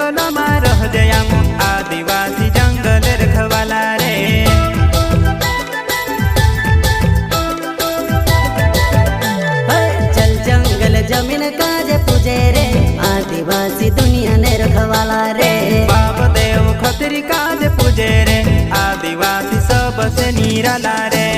जंगल में रह जयाम आदिवासी जंगल रखवाला रे। चल जंगल जमीन काज पूजे रे आदिवासी दुनिया ने रखवाला रे। बाप देव खतरी काज पूजे रे आदिवासी सबसे निराला रे।